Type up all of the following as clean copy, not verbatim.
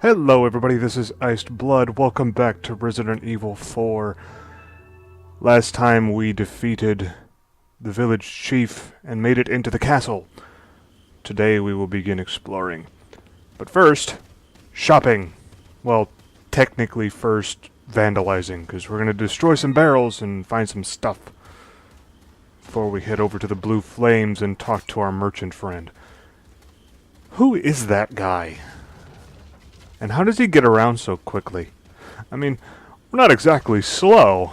Hello everybody, this is Iced Blood. Welcome back to Resident Evil 4. Last time we defeated the village chief and made it into the castle. Today we will begin exploring. But first, shopping. Well, technically first, vandalizing, because we're going to destroy some barrels and find some stuff before we head over to the Blue Flames and talk to our merchant friend. Who is that guy? And how does he get around so quickly? I mean, we're not exactly slow.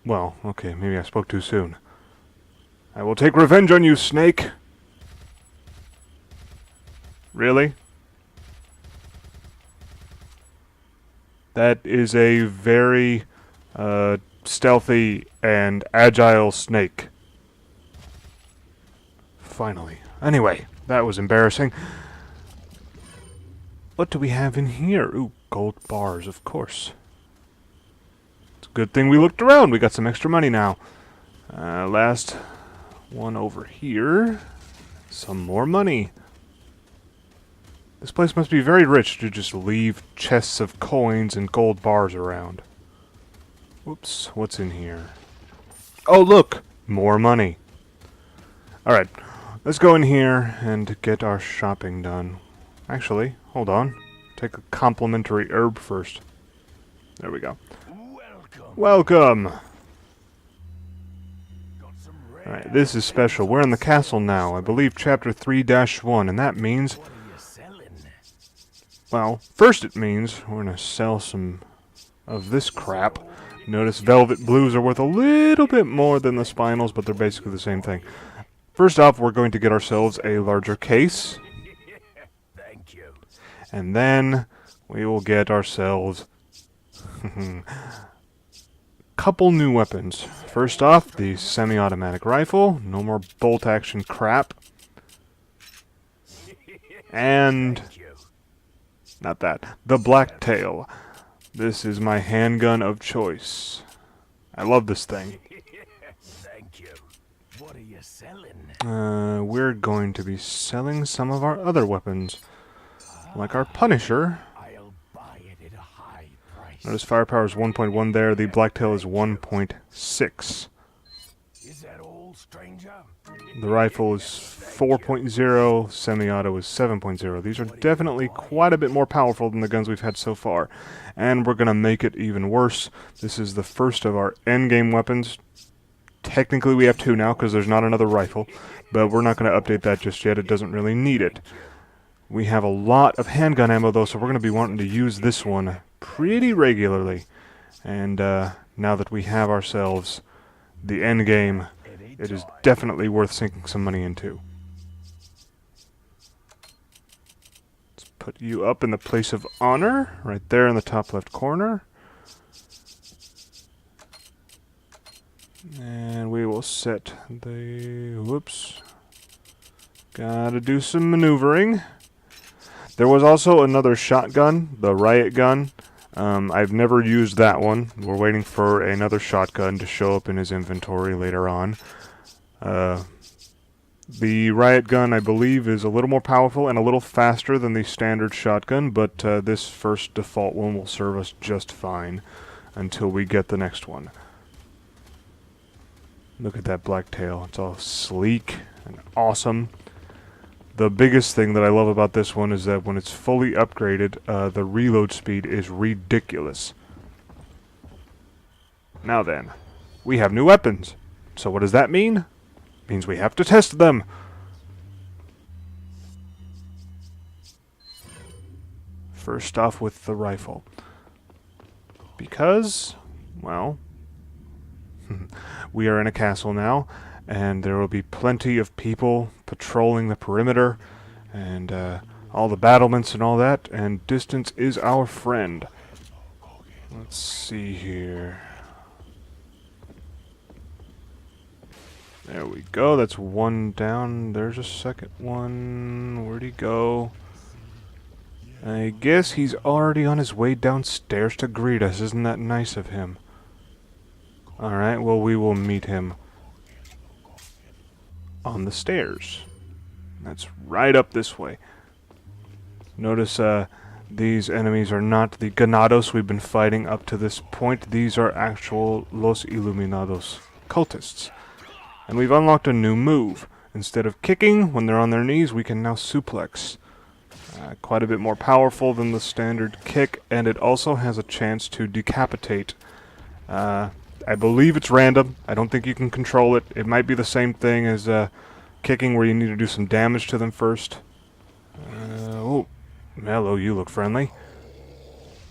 Well, okay, maybe I spoke too soon. I will take revenge on you, Snake. Really? That is a very stealthy and agile snake. Finally. Anyway, that was embarrassing. What do we have in here? Ooh, gold bars, of course. It's a good thing we looked around. We got some extra money now. Last one over here. Some more money. This place must be very rich to just leave chests of coins and gold bars around. Whoops, what's in here? Oh, look! More money. Alright, let's go in here and get our shopping done. Actually, hold on. Take a complimentary herb first. There we go. Welcome! Alright, this is special. We're in the castle now. I believe chapter 3-1, and that means... Well, first it means we're going to sell some of this crap. Notice velvet blues are worth a little bit more than the spinels, but they're basically the same thing. First off, we're going to get ourselves a larger case. And then we will get ourselves a couple new weapons. First off, the semi-automatic rifle. No more bolt-action crap. And... not that. The blacktail. This is my handgun of choice. I love this thing. Thank you. What are you selling? We're going to be selling some of our other weapons. Like our Punisher. I'll buy it at a high price. Notice firepower is 1.1 there. The blacktail is 1.6. Is that all, stranger? The rifle is 4.0. Semi-auto is 7.0. These are definitely quite a bit more powerful than the guns we've had so far. And we're going to make it even worse. This is the first of our endgame weapons. Technically we have two now because there's not another rifle. But we're not going to update that just yet. It doesn't really need it. We have a lot of handgun ammo, though, so we're going to be wanting to use this one pretty regularly. And now that we have ourselves the end game, it is definitely worth sinking some money into. Let's put you up in the place of honor, right there in the top left corner. And we will set the... whoops. Gotta do some maneuvering. There was also another shotgun, the riot gun. I've never used that one. We're waiting for another shotgun to show up in his inventory later on. The riot gun, I believe, is a little more powerful and a little faster than the standard shotgun, but this first default one will serve us just fine until we get the next one. Look at that blacktail. It's all sleek and awesome. The biggest thing that I love about this one is that when it's fully upgraded, the reload speed is ridiculous. Now then, we have new weapons. So what does that mean? It means we have to test them. First off with the rifle. Because, well, we are in a castle now. And there will be plenty of people patrolling the perimeter, and all the battlements and all that, and distance is our friend. Let's see here. There we go, that's one down. There's a second one. Where'd he go? I guess he's already on his way downstairs to greet us. Isn't that nice of him? Alright, well, we will meet him on the stairs. That's right up this way. Notice These enemies are not the ganados we've been fighting up to this point. These are actual Los Iluminados cultists. And we've unlocked a new move. Instead of kicking when they're on their knees, we can now suplex. Quite a bit more powerful than the standard kick, and it also has a chance to decapitate. I believe it's random. I don't think you can control it. It might be the same thing as kicking, where you need to do some damage to them first. Oh, Mello, you look friendly.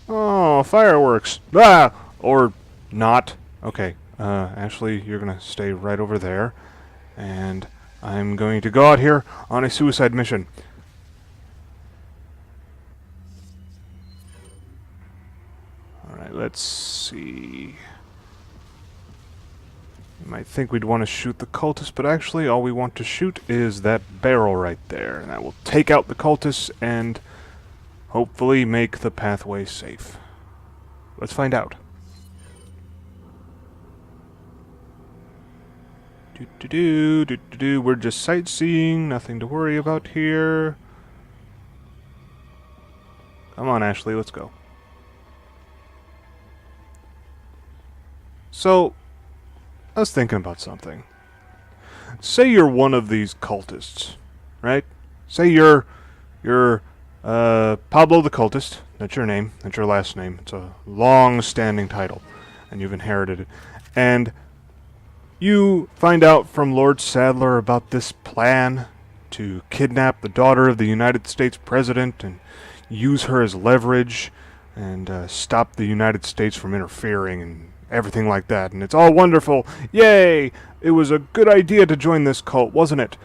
Oh, fireworks. Ah! Or not. Okay, Ashley, you're going to stay right over there. And I'm going to go out here on a suicide mission. Alright, let's see. You might think we'd want to shoot the cultist, but actually all we want to shoot is that barrel right there. And that will take out the cultists and hopefully make the pathway safe. Let's find out. We're just sightseeing, nothing to worry about here. Come on, Ashley, let's go. So, I was thinking about something. Say you're one of these cultists, right? Say you're Pablo the Cultist. That's your name. That's your last name. It's a long-standing title, and you've inherited it. And you find out from Lord Sadler about this plan to kidnap the daughter of the United States President and use her as leverage and stop the United States from interfering and everything like that. And it's all wonderful. Yay! It was a good idea to join this cult, wasn't it?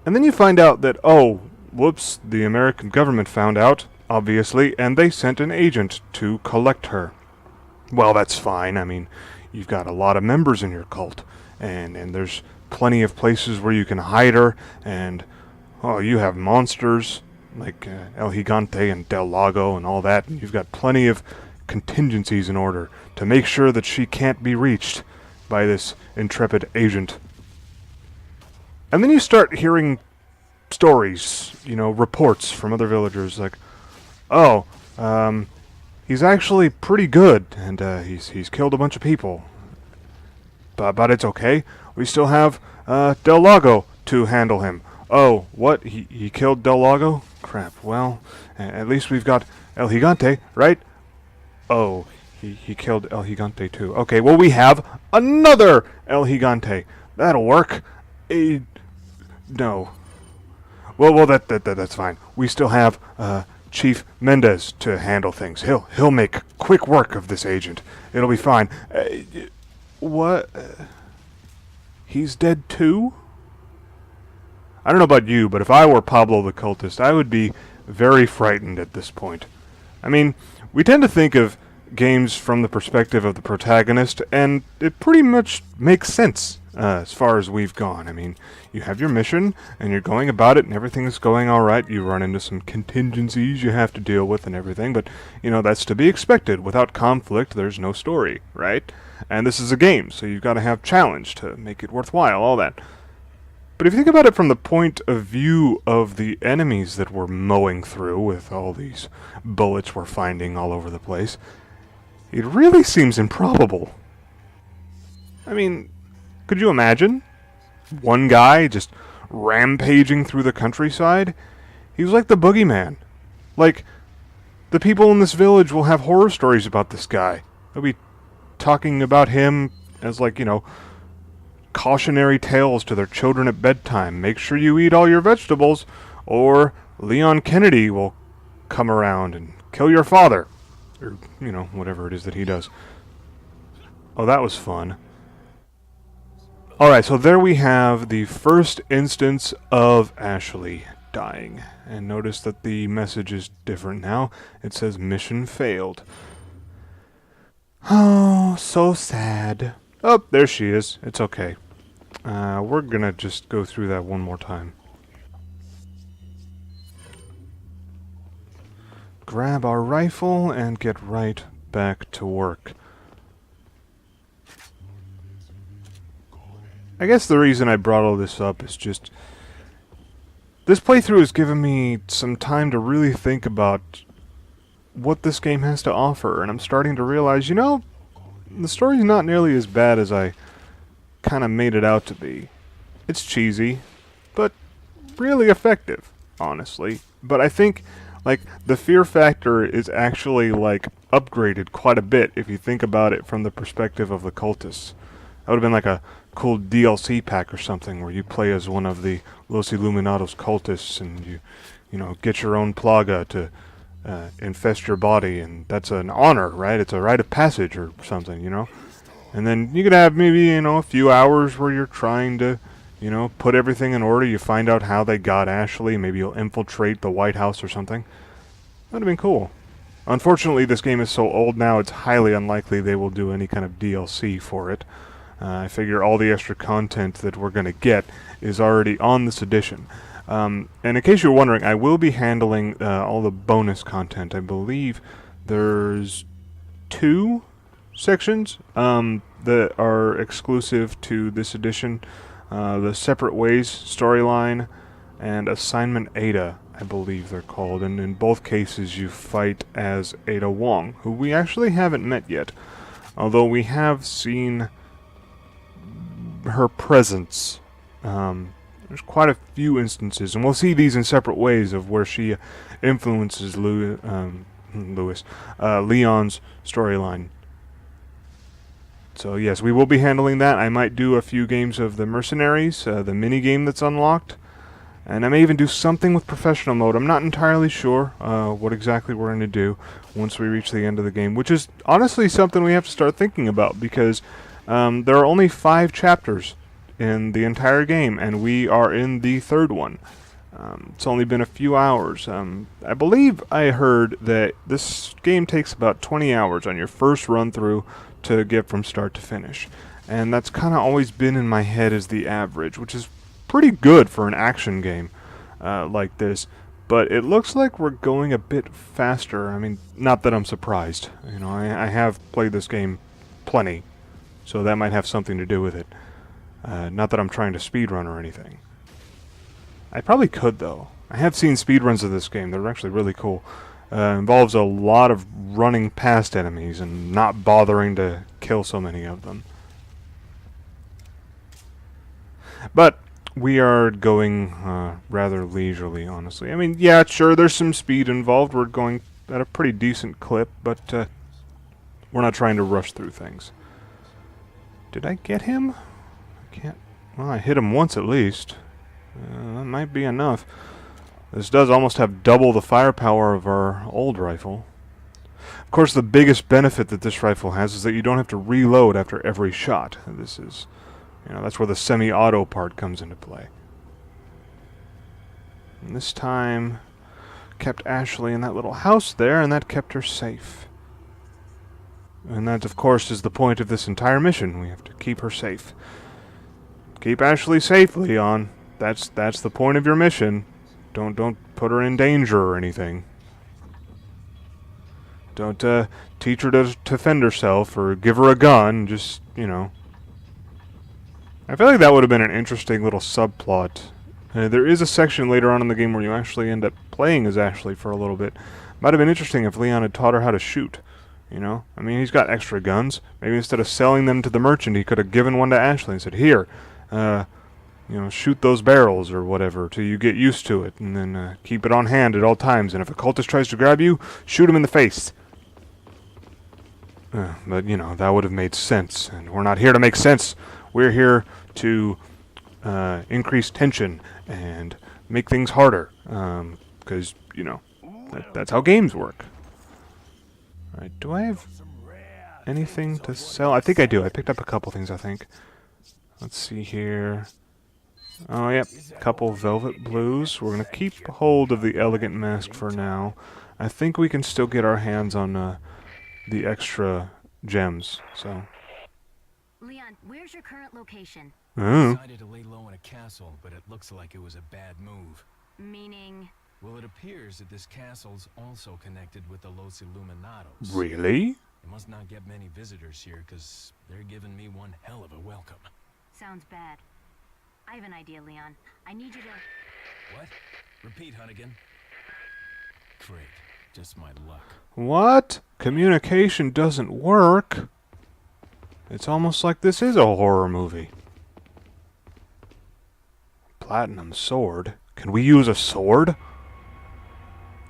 And then you find out that, oh, whoops, the American government found out, obviously, and they sent an agent to collect her. Well, that's fine. I mean, you've got a lot of members in your cult, and there's plenty of places where you can hide her, and, oh, you have monsters like El Gigante and Del Lago and all that, and you've got plenty of contingencies in order to make sure that she can't be reached by this intrepid agent. And then you start hearing stories, reports from other villagers, like, oh, he's actually pretty good, and he's killed a bunch of people. But it's okay. We still have Del Lago to handle him. Oh, what? He killed Del Lago? Crap. Well, at least we've got El Gigante, right? Oh, he killed El Gigante too. Okay, well, we have another El Gigante. That'll work. No. Well, that's fine. We still have Chief Mendez to handle things. He'll make quick work of this agent. It'll be fine. What? He's dead too? I don't know about you, but if I were Pablo the Cultist, I would be very frightened at this point. I mean, we tend to think of games from the perspective of the protagonist, and it pretty much makes sense as far as we've gone. I mean, you have your mission, and you're going about it, and everything is going alright. You run into some contingencies you have to deal with and everything, but, that's to be expected. Without conflict, there's no story, right? And this is a game, so you've got to have challenge to make it worthwhile, all that. But if you think about it from the point of view of the enemies that we're mowing through with all these bullets we're finding all over the place, it really seems improbable. I mean, could you imagine one guy just rampaging through the countryside? He was like the boogeyman. Like, the people in this village will have horror stories about this guy. They'll be talking about him as, like, cautionary tales to their children at bedtime. Make sure you eat all your vegetables, or Leon Kennedy will come around and kill your father. Or, whatever it is that he does. Oh, that was fun. Alright, so there we have the first instance of Ashley dying. And notice that the message is different now. It says mission failed. Oh, so sad. Oh, there she is. It's okay. We're gonna just go through that one more time. Grab our rifle and get right back to work. I guess the reason I brought all this up is just this playthrough has given me some time to really think about what this game has to offer, and I'm starting to realize, you know, the story's not nearly as bad as I kind of made it out to be. It's cheesy, but really effective, honestly. But I think, like, the fear factor is actually, like, upgraded quite a bit if you think about it from the perspective of the cultists. That would have been like a cool DLC pack or something where you play as one of the Los Illuminados cultists and you know, get your own plaga to infest your body, and that's an honor, right? It's a rite of passage or something, you know? And then you could have maybe, you know, a few hours where you're trying to, you know, put everything in order. You find out how they got Ashley. Maybe you'll infiltrate the White House or something. That would have been cool. Unfortunately, this game is so old now, it's highly unlikely they will do any kind of DLC for it. I figure all the extra content that we're going to get is already on this edition. And in case you're wondering, I will be handling all the bonus content. I believe there's 2 sections that are exclusive to this edition. The Separate Ways storyline and Assignment Ada, I believe they're called. And in both cases, you fight as Ada Wong, who we actually haven't met yet. Although we have seen her presence. There's quite a few instances, and we'll see these in separate ways of where she influences Leon's storyline. So yes, we will be handling that. I might do a few games of the Mercenaries, the mini game that's unlocked, and I may even do something with professional mode. I'm not entirely sure what exactly we're going to do once we reach the end of the game, which is honestly something we have to start thinking about because there are only 5 chapters in the entire game, and we are in the 3rd one. It's only been a few hours. I believe I heard that this game takes about 20 hours on your first run through to get from start to finish. And that's kind of always been in my head as the average, which is pretty good for an action game like this. But it looks like we're going a bit faster. I mean, not that I'm surprised. You know, I have played this game plenty, so that might have something to do with it. Not that I'm trying to speedrun or anything. I probably could, though. I have seen speedruns of this game. They're actually really cool. Involves a lot of running past enemies and not bothering to kill so many of them. But we are going rather leisurely, honestly. I mean, yeah, sure, there's some speed involved. We're going at a pretty decent clip, but we're not trying to rush through things. Did I get him? I can't... Well, I hit him once at least. That might be enough. This does almost have double the firepower of our old rifle. Of course, the biggest benefit that this rifle has is that you don't have to reload after every shot. This is, you know, that's where the semi-auto part comes into play. And this time, kept Ashley in that little house there, and that kept her safe. And that, of course, is the point of this entire mission. We have to keep her safe. Keep Ashley safe, Leon. That's the point of your mission. Don't put her in danger or anything. Don't teach her to defend herself or give her a gun. Just, you know. I feel like that would have been an interesting little subplot. There is a section later on in the game where you actually end up playing as Ashley for a little bit. Might have been interesting if Leon had taught her how to shoot. You know? I mean, he's got extra guns. Maybe instead of selling them to the merchant, he could have given one to Ashley and said, "Here, you know, shoot those barrels or whatever till you get used to it, and then keep it on hand at all times. And if a cultist tries to grab you, shoot him in the face." But, you know, that would have made sense. And we're not here to make sense. We're here to increase tension and make things harder. Because, you know, that's how games work. Alright, do I have anything to sell? I think I do. I picked up a couple things, I think. Let's see here. Oh, yep. Couple velvet blues. We're going to keep hold of the elegant mask for now. I think we can still get our hands on the extra gems, so... Leon, where's your current location? I decided to lay low in a castle, but it looks like it was a bad move. Meaning... Well, it appears that this castle's also connected with the Los Illuminados. Really? You must not get many visitors here, because they're giving me one hell of a welcome. Sounds bad. I have an idea, Leon. I need you to... What? Repeat, Hunnigan. Great. Just my luck. What? Communication doesn't work? It's almost like this is a horror movie. Platinum sword? Can we use a sword?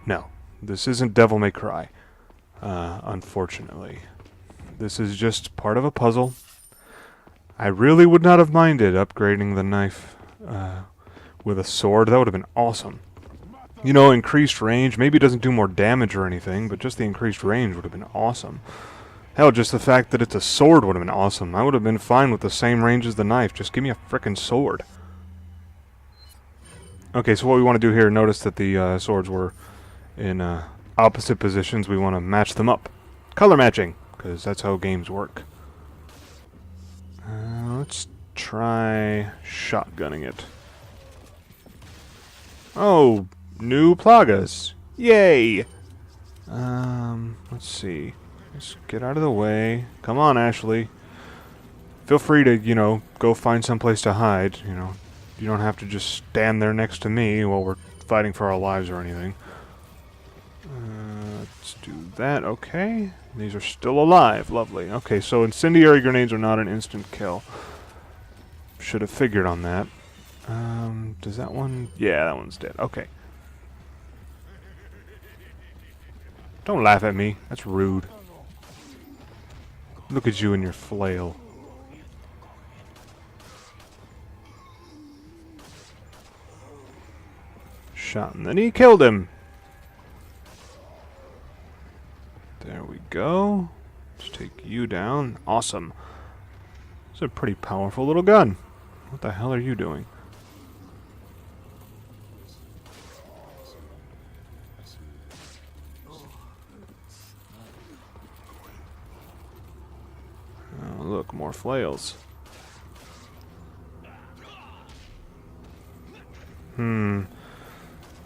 No. This isn't Devil May Cry. Unfortunately. This is just part of a puzzle. I really would not have minded upgrading the knife with a sword. That would have been awesome. You know, increased range. Maybe it doesn't do more damage or anything, but just the increased range would have been awesome. Hell, just the fact that it's a sword would have been awesome. I would have been fine with the same range as the knife. Just give me a frickin' sword. Okay, so what we want to do here, notice that the swords were in opposite positions. We want to match them up. Color matching, because that's how games work. Let's try shotgunning it. Oh, new plagas. Yay! Let's see. Let's get out of the way. Come on, Ashley. Feel free to, you know, go find someplace to hide, you know. You don't have to just stand there next to me while we're fighting for our lives or anything. Let's do that. Okay. These are still alive. Lovely. Okay, so incendiary grenades are not an instant kill. Should have figured on that. Does that one... Yeah, that one's dead. Okay. Don't laugh at me. That's rude. Look at you and your flail. Shot and then he killed him. There we go. Let's take you down. Awesome. It's a pretty powerful little gun. What the hell are you doing? Oh, look, more flails.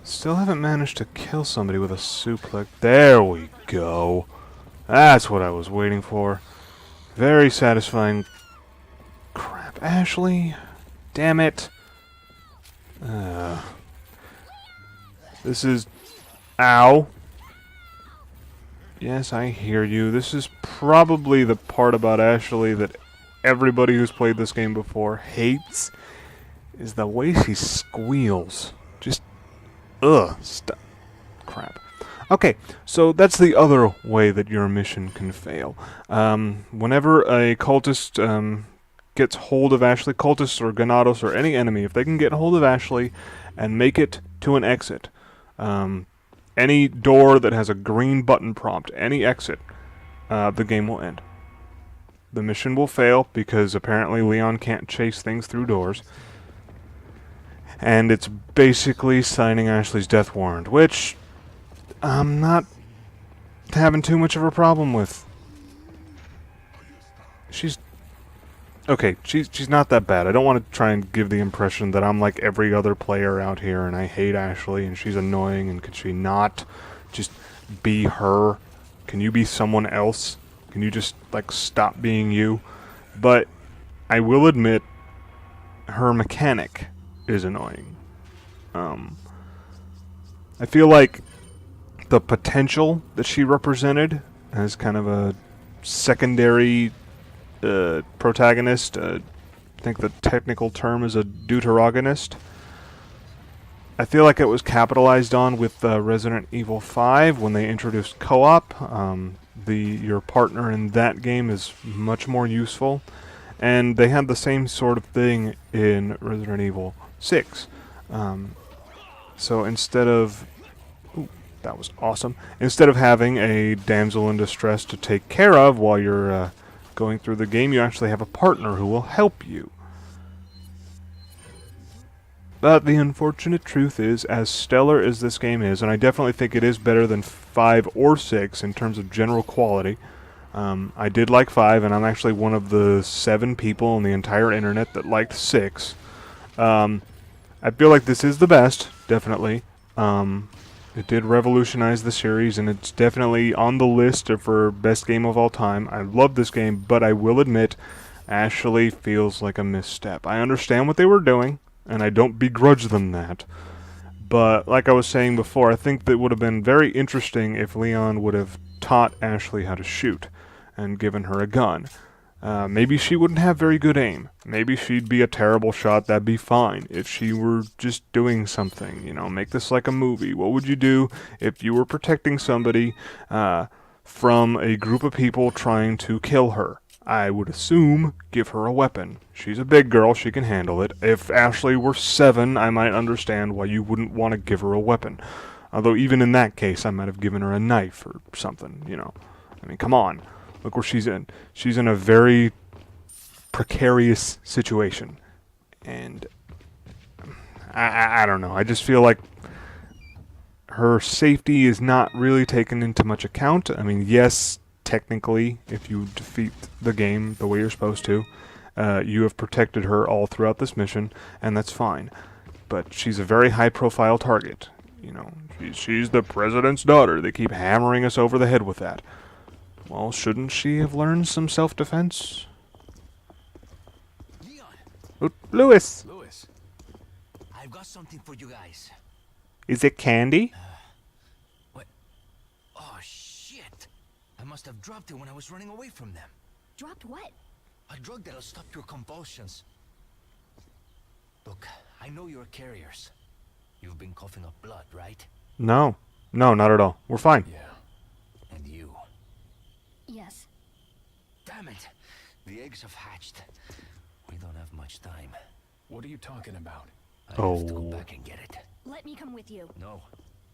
Still haven't managed to kill somebody with a suplex. There we go. That's what I was waiting for. Very satisfying. Crap, Ashley. Damn it. This is... Ow. Yes, I hear you. This is probably the part about Ashley that everybody who's played this game before hates, is the way she squeals. Just, stop. Crap. Okay, so that's the other way that your mission can fail. Whenever a cultist gets hold of Ashley, cultists or Ganados or any enemy, if they can get hold of Ashley and make it to an exit, any door that has a green button prompt, any exit, the game will end. The mission will fail because apparently Leon can't chase things through doors. And it's basically signing Ashley's death warrant, which I'm not having too much of a problem with. She's not that bad. I don't want to try and give the impression that I'm like every other player out here and I hate Ashley and she's annoying and could she not just be her? Can you be someone else? Can you just like stop being you? But I will admit her mechanic is annoying. I feel like the potential that she represented as kind of a secondary protagonist, I think the technical term is a deuteragonist. I feel like it was capitalized on with Resident Evil 5 when they introduced co-op. Your partner in that game is much more useful, and they had the same sort of thing in Resident Evil 6. So instead of... Ooh, that was awesome. Instead of having a damsel in distress to take care of while you're going through the game, you actually have a partner who will help you. But the unfortunate truth is, as stellar as this game is, and I definitely think it is better than 5 or 6 in terms of general quality. I did like 5, and I'm actually one of the 7 people on the entire internet that liked 6. I feel like this is the best, definitely. It did revolutionize the series, and it's definitely on the list for best game of all time. I love this game, but I will admit, Ashley feels like a misstep. I understand what they were doing, and I don't begrudge them that. But like I was saying before, I think that would have been very interesting if Leon would have taught Ashley how to shoot and given her a gun. Maybe she wouldn't have very good aim. Maybe she'd be a terrible shot, that'd be fine. If she were just doing something, you know, make this like a movie. What would you do if you were protecting somebody from a group of people trying to kill her? I would assume give her a weapon. She's a big girl, she can handle it. If Ashley were 7, I might understand why you wouldn't want to give her a weapon. Although even in that case, I might have given her a knife or something, you know. I mean, come on. Look where she's in. She's in a very precarious situation. And I don't know. I just feel like her safety is not really taken into much account. I mean, yes, technically, if you defeat the game the way you're supposed to, you have protected her all throughout this mission, and that's fine. But she's a very high-profile target. You know, she's the president's daughter. They keep hammering us over the head with that. Well, shouldn't she have learned some self-defense? Leon! Lewis! Lewis. I've got something for you guys. Is it candy? What? Oh, shit! I must have dropped it when I was running away from them. Dropped what? A drug that'll stop your convulsions. Look, I know you're carriers. You've been coughing up blood, right? No. No, not at all. We're fine. Yeah. And you. Yes. Damn it! The eggs have hatched. We don't have much time. What are you talking about? I have to go back and get it. Let me come with you. No,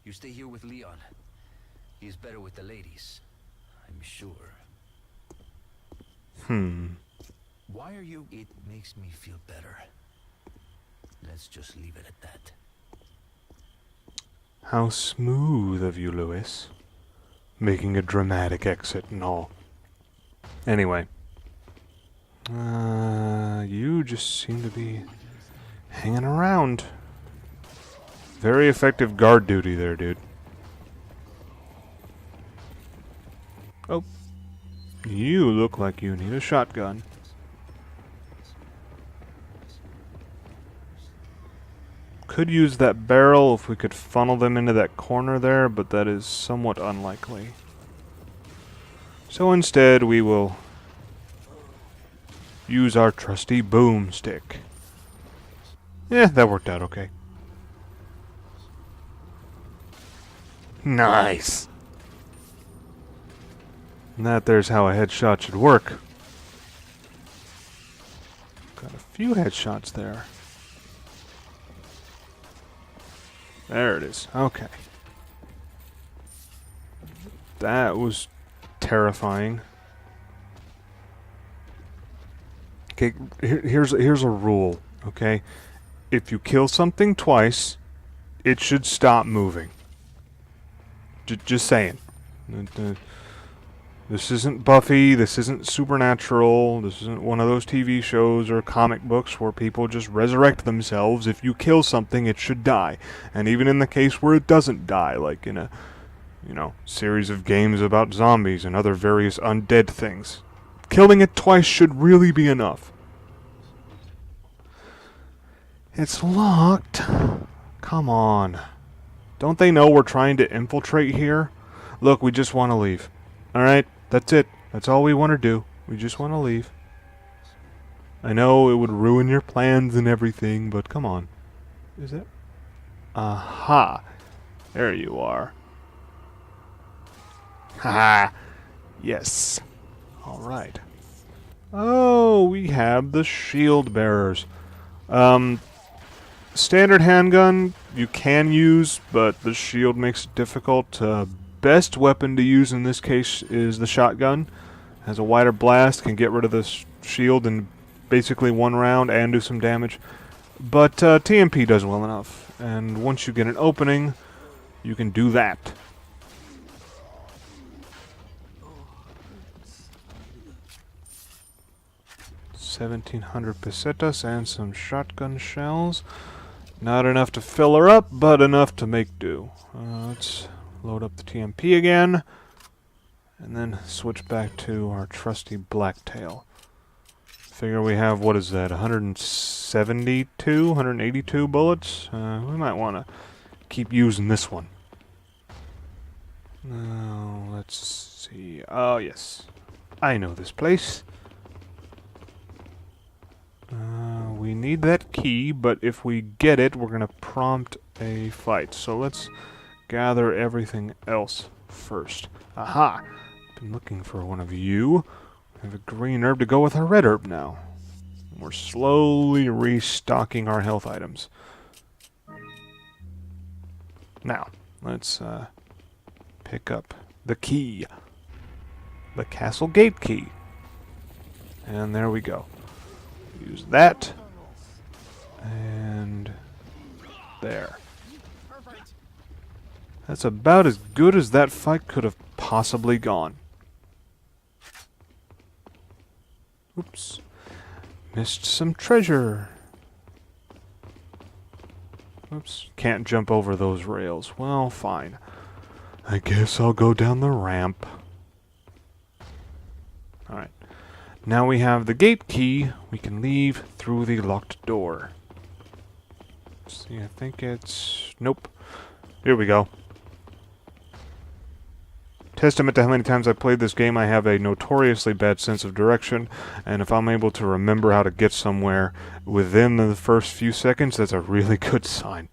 you stay here with Leon. He's better with the ladies, I'm sure. Why are you... It makes me feel better. Let's just leave it at that. How smooth of you, Lewis. Making a dramatic exit and all. Anyway. You just seem to be hanging around. Very effective guard duty there, dude. Oh. You look like you need a shotgun. Could use that barrel if we could funnel them into that corner there, but that is somewhat unlikely. So instead, we will use our trusty boomstick. Yeah, that worked out okay. Nice! And that there's how a headshot should work. Got a few headshots there. There it is. Okay. That was terrifying. Okay, here's a rule, okay? If you kill something twice, it should stop moving. Just saying. This isn't Buffy, this isn't Supernatural, this isn't one of those TV shows or comic books where people just resurrect themselves. If you kill something, it should die. And even in the case where it doesn't die, like in a, you know, series of games about zombies and other various undead things, killing it twice should really be enough. It's locked. Come on. Don't they know we're trying to infiltrate here? Look, we just want to leave. Alright, that's it. That's all we want to do. We just want to leave. I know it would ruin your plans and everything, but come on. Is it? Aha. There you are. Haha. Yes. Alright. Oh, we have the shield bearers. Standard handgun you can use, but the shield makes it difficult. Best weapon to use in this case is the shotgun. Has a wider blast, can get rid of the shield in basically one round and do some damage. But TMP does well enough, and once you get an opening, you can do that. $1,700 pesetas and some shotgun shells. Not enough to fill her up, but enough to make do. Let's load up the TMP again, and then switch back to our trusty blacktail. Figure we have, what is that, 172, 182 bullets? We might want to keep using this one. Now, let's see. Oh, yes. I know this place. We need that key, but if we get it, we're going to prompt a fight. So let's gather everything else first. Aha! Been looking for one of you. We have a green herb to go with our red herb now. We're slowly restocking our health items. Now, let's pick up the key. The castle gate key. And there we go. Use that. And there. That's about as good as that fight could have possibly gone. Oops. Missed some treasure. Oops. Can't jump over those rails. Well, fine. I guess I'll go down the ramp. Alright. Now we have the gate key. We can leave through the locked door. Let's see, I think it's... Nope. Here we go. Testament to how many times I played this game, I have a notoriously bad sense of direction, and if I'm able to remember how to get somewhere within the first few seconds, that's a really good sign.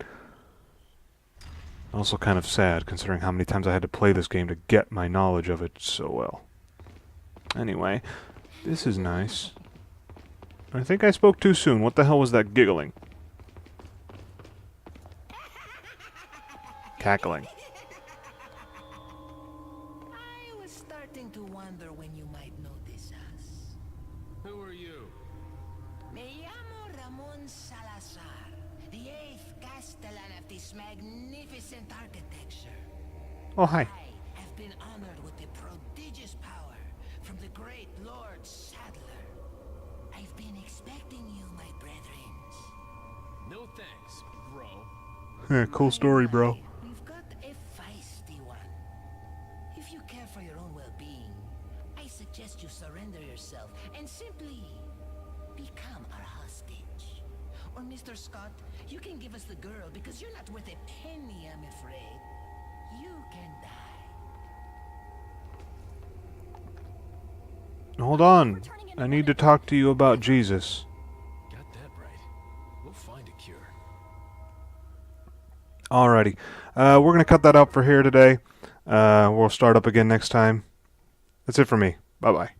Also kind of sad, considering how many times I had to play this game to get my knowledge of it so well. Anyway, this is nice. I think I spoke too soon. What the hell was that giggling? Cackling. I was starting to wonder when you might notice us. Who are you? Me llamo Ramon Salazar, the 8th Castellan of this magnificent architecture. Oh, hi. I have been honored with the prodigious power from the great Lord Sadler. I've been expecting you, my brethren. No thanks, bro. Cool story, bro. We've got a feisty one. If you care for your own well-being, I suggest you surrender yourself and simply become our hostage. Or Mr. Scott, you can give us the girl because you're not worth a penny, I'm afraid. You can die. Hold on. I need to talk to you about Jesus. Got that right. We'll find a cure. Alrighty. We're going to cut that out for here today. We'll start up again next time. That's it for me. Bye-bye.